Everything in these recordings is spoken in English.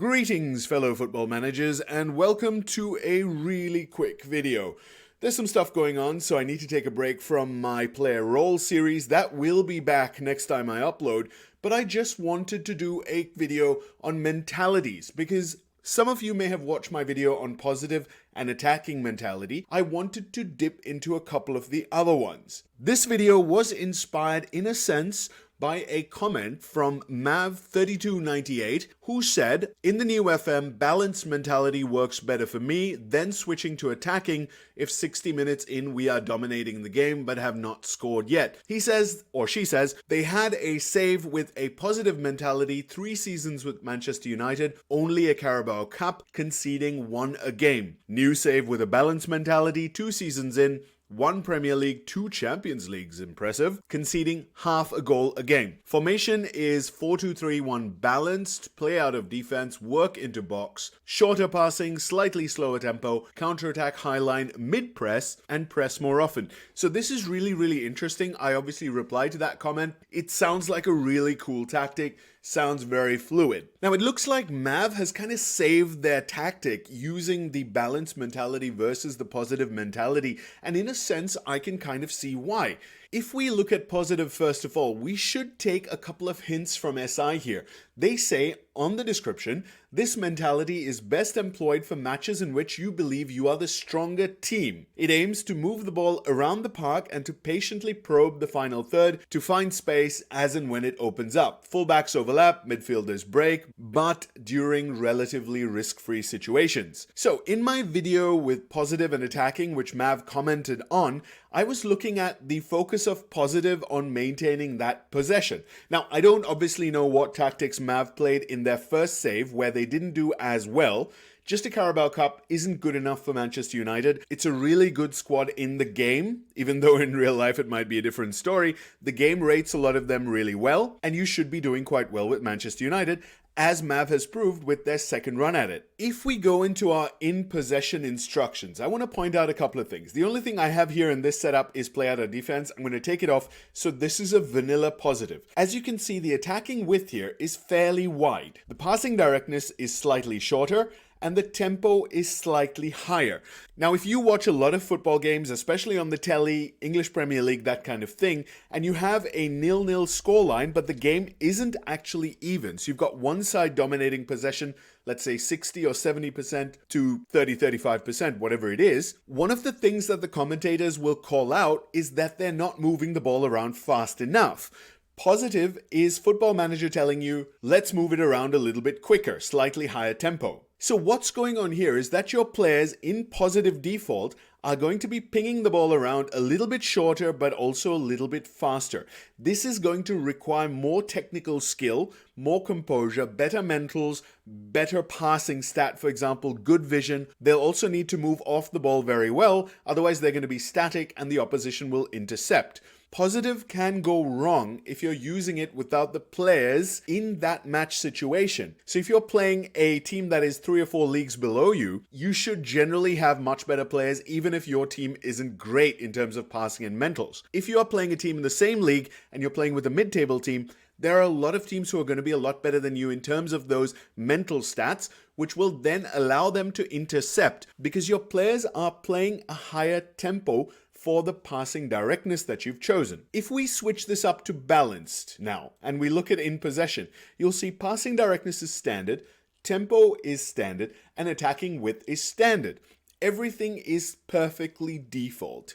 Greetings, fellow football managers, and welcome to a really quick video. There's some stuff going on, so I need to take a break from my player role series. That will be back next time I upload, but I just wanted to do a video on mentalities because some of you may have watched my video on positive and attacking mentality. I wanted to dip into a couple of the other ones. This video was inspired in a sense by a comment from Mav3298 who said, in the new FM, balanced mentality works better for me than switching to attacking if 60 minutes in we are dominating the game but have not scored yet. He says, or she says, they had a save with a positive mentality 3 seasons with Manchester United, only a Carabao Cup, conceding 1 a game. New save with a balanced mentality 2 seasons in, 1 Premier League, 2 Champions Leagues, impressive, conceding half a goal a game. Formation is 4-2-3-1 balanced, play out of defense, work into box, shorter passing, slightly slower tempo, counter-attack high line, mid-press, and press more often. So this is really interesting. I obviously replied to that comment. It sounds like a really cool tactic. Sounds very fluid. Now it looks like Mav has kind of saved their tactic using the balanced mentality versus the positive mentality, and in a sense I can kind of see why. If we look at positive first of all, we should take a couple of hints from SI here. They say on the description, this mentality is best employed for matches in which you believe you are the stronger team. It aims to move the ball around the park and to patiently probe the final third to find space as and when it opens up. Fullbacks overlap, midfielders break, but during relatively risk-free situations. So in my video with positive and attacking, which Mav commented on, I was looking at the focus of positive on maintaining that possession. Now, I don't obviously know what tactics Mav played in their first save where they didn't do as well. Just a Carabao Cup isn't good enough for Manchester United. It's a really good squad in the game, even though in real life it might be a different story. The game rates a lot of them really well, and you should be doing quite well with Manchester United, as Mav has proved with their second run at it. If we go into our in-possession instructions, I want to point out a couple of things. The only thing I have here in this setup is play out of defense. I'm going to take it off, so this is a vanilla positive. As you can see, the attacking width here is fairly wide. The passing directness is slightly shorter, and the tempo is slightly higher. Now, if you watch a lot of football games, especially on the telly, English Premier League, that kind of thing, and you have a 0-0 scoreline, but the game isn't actually even, so you've got one side dominating possession, let's say 60 or 70% to 30-35%, whatever it is, one of the things that the commentators will call out is that they're not moving the ball around fast enough. Positive is Football Manager telling you, let's move it around a little bit quicker, slightly higher tempo. So what's going on here is that your players in positive default are going to be pinging the ball around a little bit shorter but also a little bit faster. This is going to require more technical skill, more composure, better mentals, better passing stat, for example, good vision. They'll also need to move off the ball very well, otherwise they're going to be static and the opposition will intercept. Positive can go wrong if you're using it without the players in that match situation. So if you're playing a team that is 3 or 4 leagues below you, you should generally have much better players even if your team isn't great in terms of passing and mentals. If you are playing a team in the same league and you're playing with a mid-table team, there are a lot of teams who are going to be a lot better than you in terms of those mental stats, which will then allow them to intercept because your players are playing a higher tempo for the passing directness that you've chosen. If we switch this up to balanced now, and we look at in possession, you'll see passing directness is standard, tempo is standard, and attacking width is standard. Everything is perfectly default.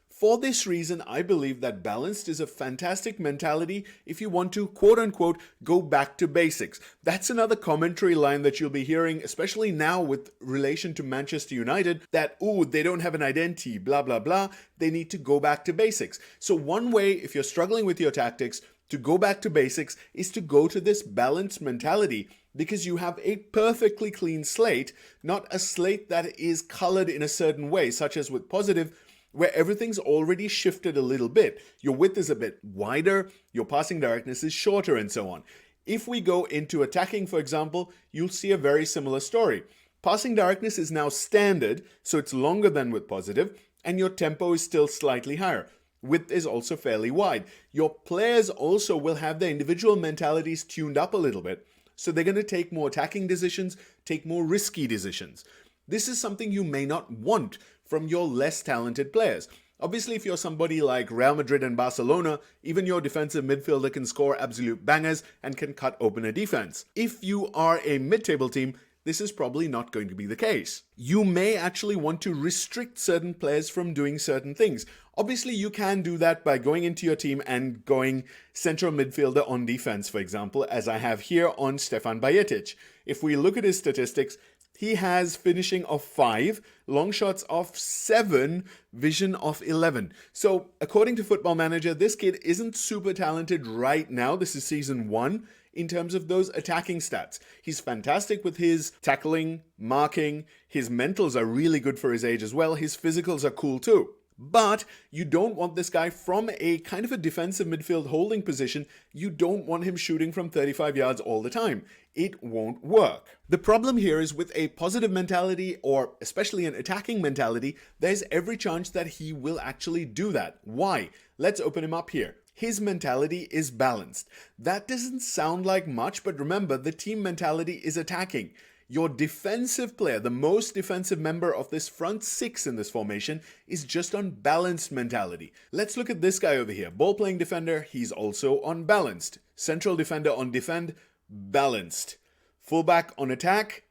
For this reason, I believe that balanced is a fantastic mentality if you want to, quote unquote, go back to basics. That's another commentary line that you'll be hearing, especially now with relation to Manchester United, that, ooh, they don't have an identity, blah, blah, blah. They need to go back to basics. So one way, if you're struggling with your tactics, to go back to basics is to go to this balanced mentality because you have a perfectly clean slate, not a slate that is colored in a certain way, such as with positive, where everything's already shifted a little bit. Your width is a bit wider, your passing directness is shorter, and so on. If we go into attacking, for example, you'll see a very similar story. Passing directness is now standard, so it's longer than with positive, and your tempo is still slightly higher. Width is also fairly wide. Your players also will have their individual mentalities tuned up a little bit. so they're going to take more attacking decisions, take more risky decisions. This is something you may not want from your less talented players. Obviously, if you're somebody like Real Madrid and Barcelona, even your defensive midfielder can score absolute bangers and can cut open a defense. If you are a mid-table team, this is probably not going to be the case. You may actually want to restrict certain players from doing certain things. Obviously, you can do that by going into your team and going central midfielder on defense, for example, as I have here on Stefan Bajetic. If we look at his statistics, he has finishing of 5, long shots of 7, vision of 11. So, according to Football Manager, this kid isn't super talented right now. This is season 1 in terms of those attacking stats. He's fantastic with his tackling, marking. His mentals are really good for his age as well. His physicals are cool too. But you don't want this guy from a kind of a defensive midfield holding position. You don't want him shooting from 35 yards all the time. It won't work. The problem here is with a positive mentality, or especially an attacking mentality, there's every chance that he will actually do that. Why? Let's open him up here. His mentality is balanced. That doesn't sound like much, but remember, the team mentality is attacking. Your defensive player, the most defensive member of this front 6 in this formation, is just on balanced mentality. Let's look at this guy over here. Ball playing defender, he's also unbalanced. Central defender on defend, balanced. Fullback on attack,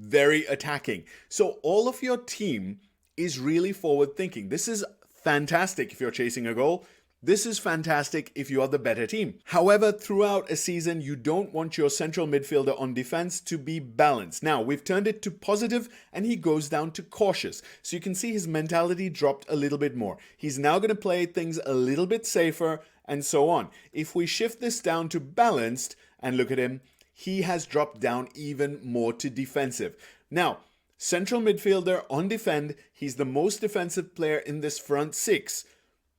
very attacking. So all of your team is really forward thinking. This is fantastic if you're chasing a goal. This is fantastic if you are the better team. However, throughout a season, you don't want your central midfielder on defense to be balanced. Now, we've turned it to positive and he goes down to cautious. So you can see his mentality dropped a little bit more. He's now going to play things a little bit safer and so on. If we shift this down to balanced and look at him, he has dropped down even more to defensive. Now, central midfielder on defend, he's the most defensive player in this front 6.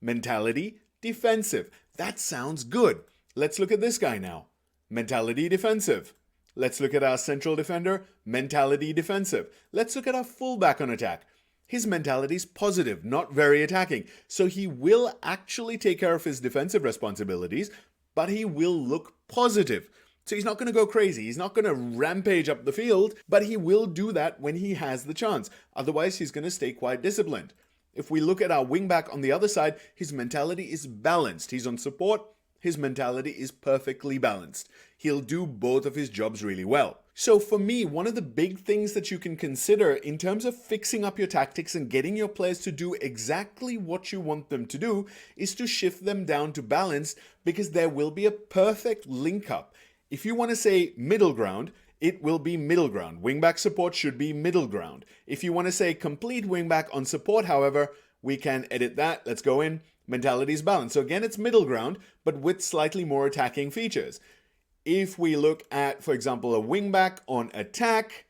Mentality, defensive. That sounds good. Let's look at this guy now. Mentality defensive. Let's look at our central defender. Mentality defensive. Let's look at our fullback on attack. His mentality is positive, not very attacking. So he will actually take care of his defensive responsibilities, but he will look positive. So he's not going to go crazy. He's not going to rampage up the field, but he will do that when he has the chance. Otherwise, he's going to stay quite disciplined. If we look at our wingback on the other side, his mentality is balanced. He's on support. His mentality is perfectly balanced. He'll do both of his jobs really well. So for me, one of the big things that you can consider in terms of fixing up your tactics and getting your players to do exactly what you want them to do is to shift them down to balanced, because there will be a perfect link up. If you want to say middle ground, it will be middle ground. Wingback support should be middle ground. If you want to say complete wingback on support, however, we can edit that. Let's go in. Mentality is balanced. So again, it's middle ground, but with slightly more attacking features. If we look at, for example, a wingback on attack,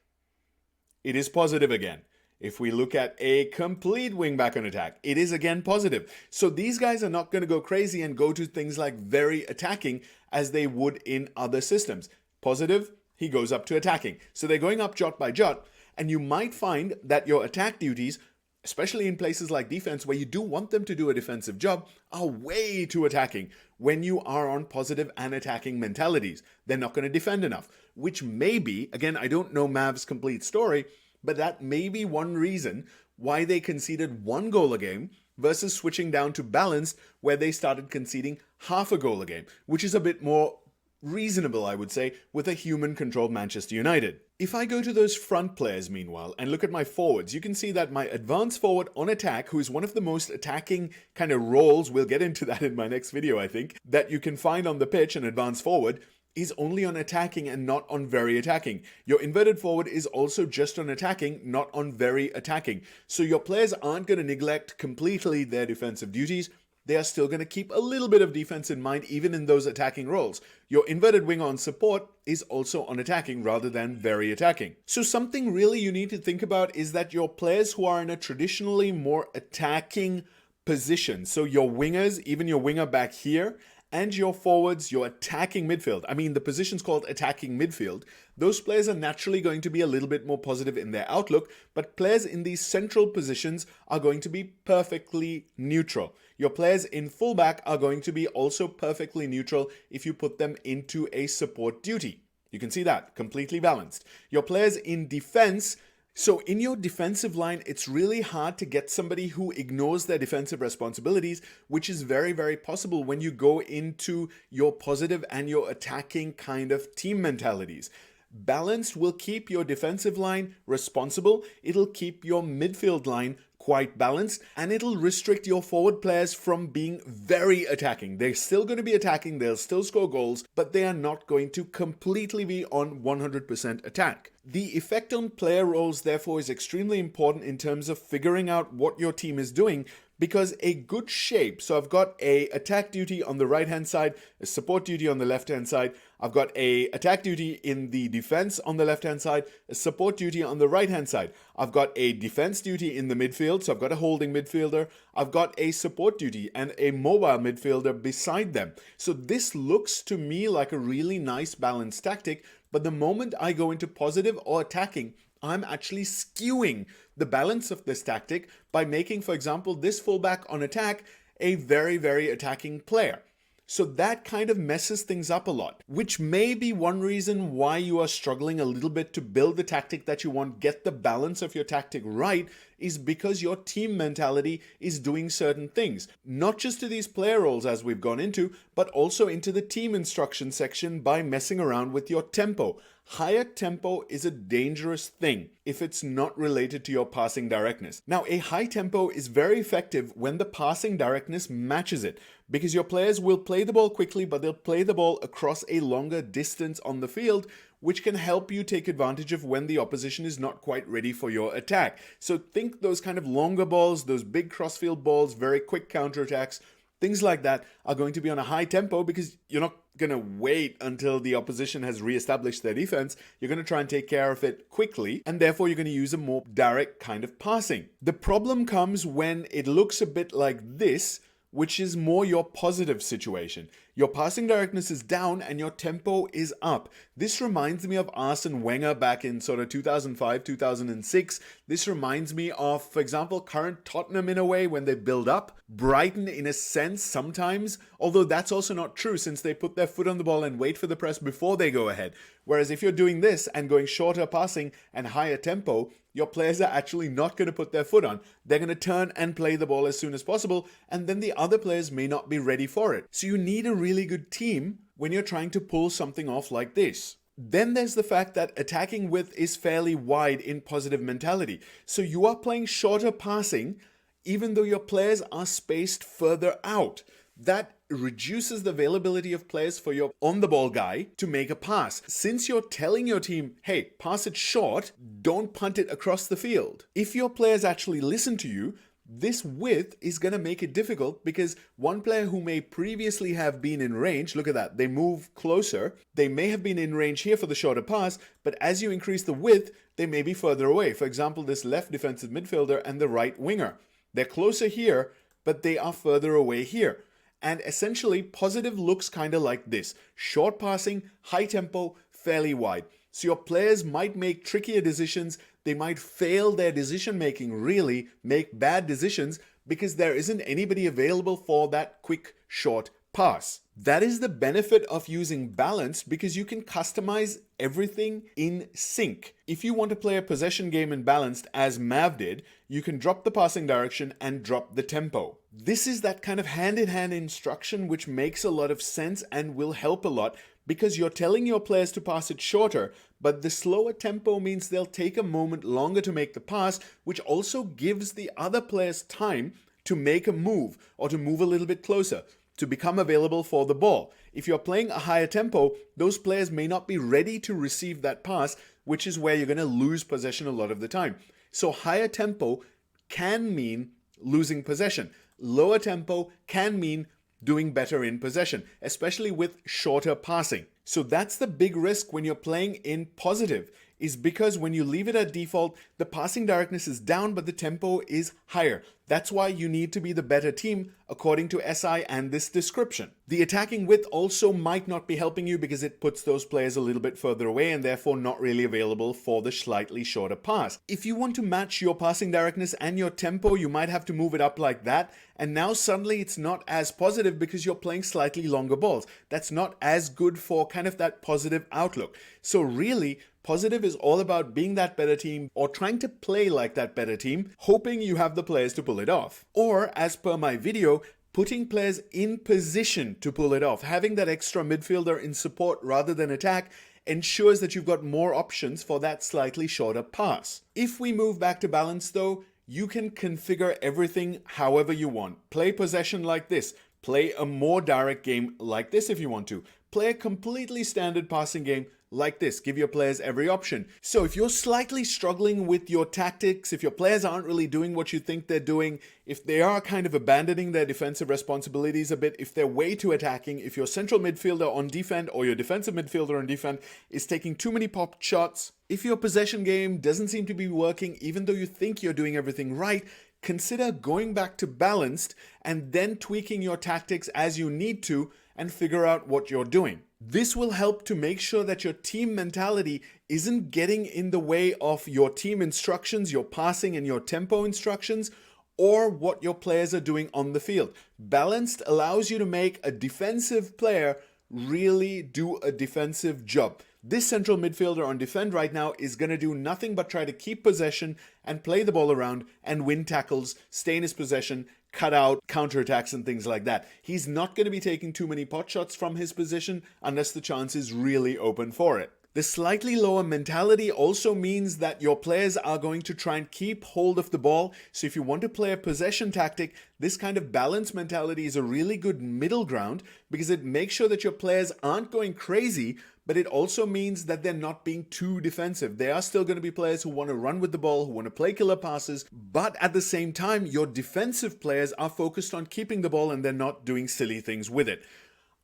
it is positive again. If we look at a complete wingback on attack, it is again positive. So these guys are not going to go crazy and go to things like very attacking as they would in other systems. Positive, he goes up to attacking. So they're going up jot by jot, and you might find that your attack duties, especially in places like defense where you do want them to do a defensive job, are way too attacking when you are on positive and attacking mentalities. They're not going to defend enough, which may be, again, I don't know Mav's complete story, but that may be one reason why they conceded 1 goal a game versus switching down to balanced, where they started conceding half a goal a game, which is a bit more reasonable, I would say, with a human-controlled Manchester United. If I go to those front players, meanwhile, and look at my forwards, you can see that my advanced forward on attack, who is one of the most attacking kind of roles, we'll get into that in my next video, I think, that you can find on the pitch, an advanced forward, is only on attacking and not on very attacking. Your inverted forward is also just on attacking, not on very attacking. So your players aren't going to neglect completely their defensive duties. They are still going to keep a little bit of defense in mind, even in those attacking roles. Your inverted wing on support is also on attacking rather than very attacking. So something really you need to think about is that your players who are in a traditionally more attacking position, so your wingers, even your winger back here, and your forwards, your attacking midfield. I mean, the position's called attacking midfield. Those players are naturally going to be a little bit more positive in their outlook, but players in these central positions are going to be perfectly neutral. Your players in fullback are going to be also perfectly neutral if you put them into a support duty. You can see that, completely balanced. Your players in defense, so in your defensive line, it's really hard to get somebody who ignores their defensive responsibilities, which is very, very possible when you go into your positive and your attacking kind of team mentalities. Balanced will keep your defensive line responsible, it'll keep your midfield line quite balanced, and it'll restrict your forward players from being very attacking. They're still going to be attacking, they'll still score goals, but they are not going to completely be on 100% attack. The effect on player roles, therefore, is extremely important in terms of figuring out what your team is doing, because a good shape, so I've got a attack duty on the right hand side, a support duty on the left hand side, I've got a attack duty in the defense on the left hand side, a support duty on the right hand side, I've got a defense duty in the midfield, so I've got a holding midfielder, I've got a support duty and a mobile midfielder beside them. So this looks to me like a really nice balanced tactic, but the moment I go into positive or attacking, I'm actually skewing the balance of this tactic by making, for example, this fullback on attack a very, very attacking player. So that kind of messes things up a lot, which may be one reason why you are struggling a little bit to build the tactic that you want, get the balance of your tactic right, is because your team mentality is doing certain things. Not just to these player roles as we've gone into, but also into the team instruction section by messing around with your tempo. Higher tempo is a dangerous thing if it's not related to your passing directness. Now, a high tempo is very effective when the passing directness matches it, because your players will play the ball quickly, but they'll play the ball across a longer distance on the field, which can help you take advantage of when the opposition is not quite ready for your attack. So think those kind of longer balls, those big crossfield balls, very quick counterattacks, things like that are going to be on a high tempo because you're not going to wait until the opposition has reestablished their defense. You're going to try and take care of it quickly, and therefore you're going to use a more direct kind of passing. The problem comes when it looks a bit like this, which is more your positive situation. Your passing directness is down and your tempo is up. This reminds me of Arsene Wenger back in sort of 2005, 2006. This reminds me of, for example, current Tottenham in a way when they build up. Brighton in a sense sometimes, although that's also not true since they put their foot on the ball and wait for the press before they go ahead. Whereas if you're doing this and going shorter passing and higher tempo, your players are actually not going to put their foot on. They're going to turn and play the ball as soon as possible, and then the other players may not be ready for it. So you need a really good team when you're trying to pull something off like this. Then there's the fact that attacking width is fairly wide in positive mentality. So you are playing shorter passing, even though your players are spaced further out. That reduces the availability of players for your on-the-ball guy to make a pass. Since you're telling your team, hey, pass it short, don't punt it across the field. If your players actually listen to you, this width is going to make it difficult because one player who may previously have been in range, look at that, they move closer. They may have been in range here for the shorter pass, but as you increase the width, they may be further away. For example, this left defensive midfielder and the right winger. They're closer here, but they are further away here. And essentially, positive looks kind of like this. Short passing, high tempo, fairly wide. So your players might make trickier decisions. They might fail their decision making, really make bad decisions because there isn't anybody available for that quick, short pass. That is the benefit of using balance because you can customize everything in sync. If you want to play a possession game in balanced as Mav did, you can drop the passing direction and drop the tempo. This is that kind of hand-in-hand instruction which makes a lot of sense and will help a lot because you're telling your players to pass it shorter, but the slower tempo means they'll take a moment longer to make the pass, which also gives the other players time to make a move or to move a little bit closer, to become available for the ball. If you're playing a higher tempo, those players may not be ready to receive that pass, which is where you're going to lose possession a lot of the time. So higher tempo can mean losing possession. Lower tempo can mean doing better in possession, especially with shorter passing. So that's the big risk when you're playing in positive. is because when you leave it at default, the passing directness is down, but the tempo is higher. That's why you need to be the better team, according to SI and this description. The attacking width also might not be helping you because it puts those players a little bit further away and therefore not really available for the slightly shorter pass. If you want to match your passing directness and your tempo, you might have to move it up like that. And now suddenly it's not as positive because you're playing slightly longer balls. That's not as good for kind of that positive outlook. So really, positive is all about being that better team or trying to play like that better team, hoping you have the players to pull it off. Or, as per my video, putting players in position to pull it off. Having that extra midfielder in support rather than attack ensures that you've got more options for that slightly shorter pass. If we move back to balance though, you can configure everything however you want. Play possession like this. Play a more direct game like this if you want to. Play a completely standard passing game like this. Give your players every option. So if you're slightly struggling with your tactics, if your players aren't really doing what you think they're doing, if they are kind of abandoning their defensive responsibilities a bit, if they're way too attacking, if your central midfielder on defense or your defensive midfielder on defense is taking too many pop shots, if your possession game doesn't seem to be working even though you think you're doing everything right, consider going back to balanced and then tweaking your tactics as you need to and figure out what you're doing. This will help to make sure that your team mentality isn't getting in the way of your team instructions, your passing and your tempo instructions, or what your players are doing on the field. Balanced allows you to make a defensive player really do a defensive job. This central midfielder on defend right now is going to do nothing but try to keep possession and play the ball around and win tackles, stay in his possession, cut out counterattacks and things like that. He's not going to be taking too many pot shots from his position unless the chance is really open for it. The slightly lower mentality also means that your players are going to try and keep hold of the ball. So if you want to play a possession tactic, this kind of balanced mentality is a really good middle ground because it makes sure that your players aren't going crazy, but it also means that they're not being too defensive. They are still going to be players who want to run with the ball, who want to play killer passes, but at the same time, your defensive players are focused on keeping the ball and they're not doing silly things with it.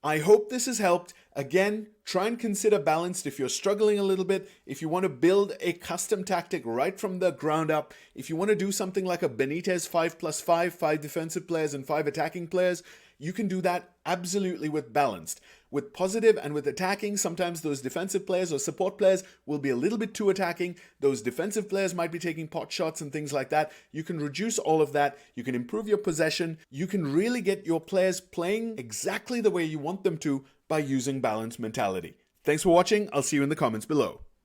I hope this has helped. Again, try and consider balanced if you're struggling a little bit. If you want to build a custom tactic right from the ground up, if you want to do something like a Benitez 5+5, 5 defensive players and 5 attacking players, you can do that absolutely with balanced. With positive and with attacking, sometimes those defensive players or support players will be a little bit too attacking. Those defensive players might be taking pot shots and things like that. You can reduce all of that. You can improve your possession. You can really get your players playing exactly the way you want them to by using balanced mentality. Thanks for watching. I'll see you in the comments below.